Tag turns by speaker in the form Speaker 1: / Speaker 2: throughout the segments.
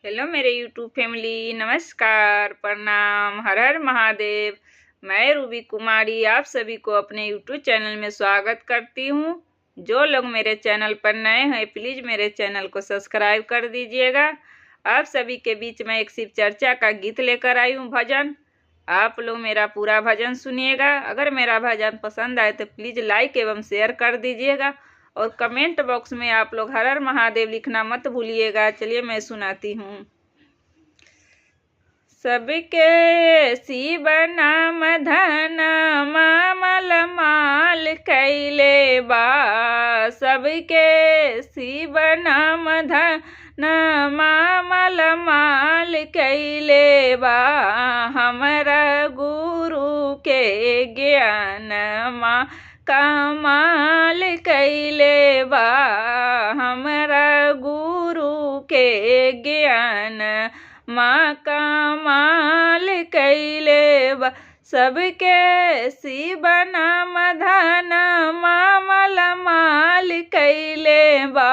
Speaker 1: Hello मेरे YouTube family, नमस्कार, प्रणाम, हर हर महादेव। मैं रूबी कुमारी आप सभी को अपने यूट्यूब चैनल में स्वागत करती हूँ। जो लोग मेरे चैनल पर नए हैं प्लीज़ मेरे चैनल को सब्सक्राइब कर दीजिएगा। आप सभी के बीच में एक शिव चर्चा का गीत लेकर आई हूँ, भजन। आप लोग मेरा पूरा भजन सुनिएगा। अगर मेरा भजन पसंद आए तो प्लीज़ लाइक एवं शेयर कर दीजिएगा और कमेंट बॉक्स में आप लोग हर हर महादेव लिखना मत भूलिएगा। चलिए मैं सुनाती हूँ। सबके शिव नाम धन मामल माल कैले बा। सबके शिव नाम धन मामल माल कैले बा। हमरा गुरु के ज्ञान माँ कमाल कैले बा। हमरा गुरु के ज्ञान माँ कमाल कैले बा। सबके शिव नाम धन मामल माल कैले बा।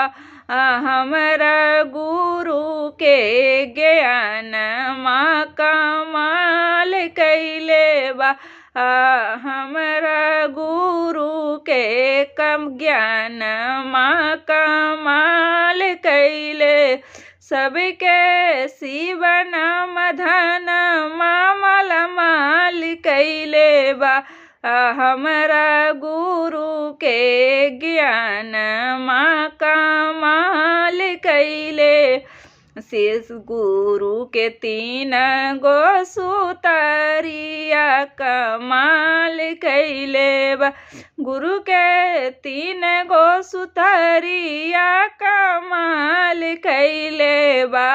Speaker 1: हमरा गुरु के ज्ञान माँ कमाल कैले बा। हमरा गुरु के कम ज्ञान माँ कमाल कैले। सबके शिव नाम धन मामल माल कैले बा। हमरा गुरु के ज्ञान माँ कमाल कैले। शेष गुरु के 3 गो सुतरिया कमाल कैले बा। गुरु के 3 गो सुतरिया कमाल कैले बा।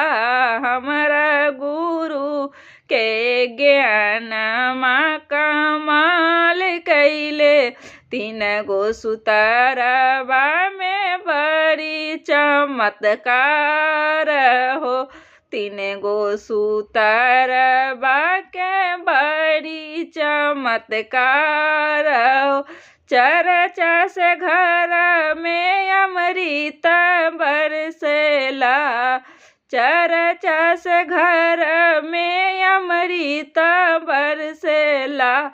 Speaker 1: हमरा गुरु के ज्ञान माँ कमाल कैले। 3 गो सुतरबा में बड़ी चमत्कार हो। 3 गो सुतरबा के बड़ी चमत्कार हो। चर्चा से घर में अमृत बरसेला। चर्चा से घर में अमृत बरसेला।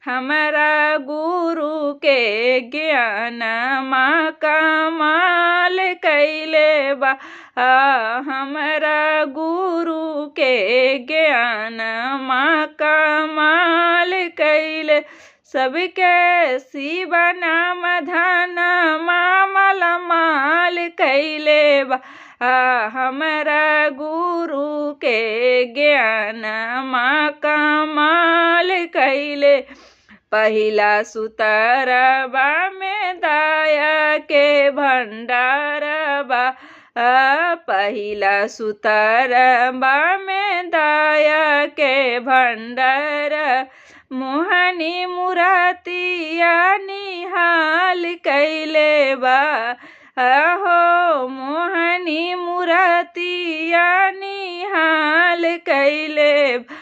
Speaker 1: हमरा गुरु के ज्ञान माँ कमाल कैले बा। हमरा गुरु के ज्ञान माँ कमाल कैले। सबके शिव नाम धन मामल माल कैले बा। हमरा गुरु के ज्ञान माँ कमाल कैले। पहिला सुतरबा में दया के भंडारबा। पहिला सुतरबा में दया के भंडार। मोहनी मुरातिया निहाल कैले बा। हो मोहनी मुरातिया निहाल कैले बा।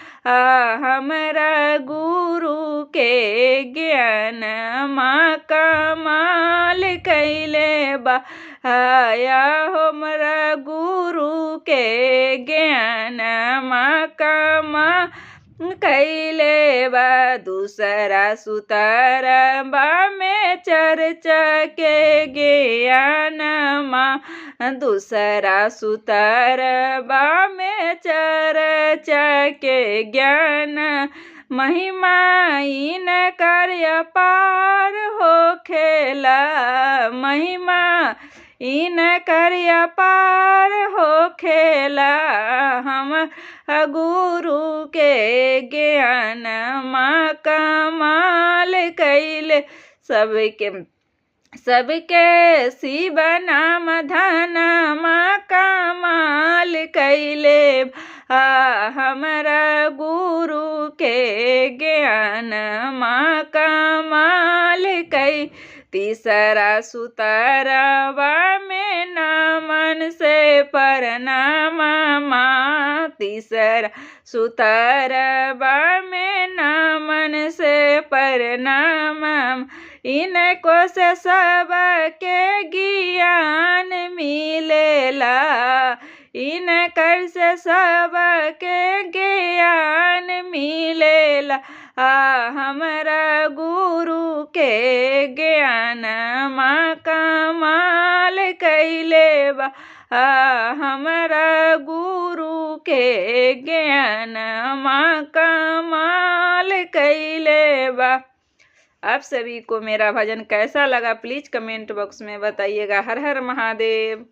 Speaker 1: हमरा गुरु के ज्ञान माँ कमाल कैले बा। हमरा गुरु के ज्ञान माँ कमाल कैले बा। दूसरा सुतरबा में चर्चा के ज्ञान माँ। दूसरा सुतरबा में चर्चा के ज्ञान। महिमा इन कार्य पार हो खेला। महिमा इन कार्य पार हो खेला। हम गुरु के ज्ञान माँ कमाल कैले। सबके शिव नाम धन माँ कमाल कैले। हमरा गुरु के ज्ञान माँ कमाल कै। तीसरा सुतरबा में नमन से प्रणाम माँ। तीसरा सुतरबा में नमन से प्रणाम। इनको से सबके ज्ञान मिलेला। इनकर से सबके ज्ञान मिलेला। हमरा गुरु के ज्ञान माँ कमाल कैले बा। हमरा गुरु के ज्ञान माँ कमाल कैले बा। आप सभी को मेरा भजन कैसा लगा प्लीज कमेंट बॉक्स में बताइएगा। हर हर महादेव।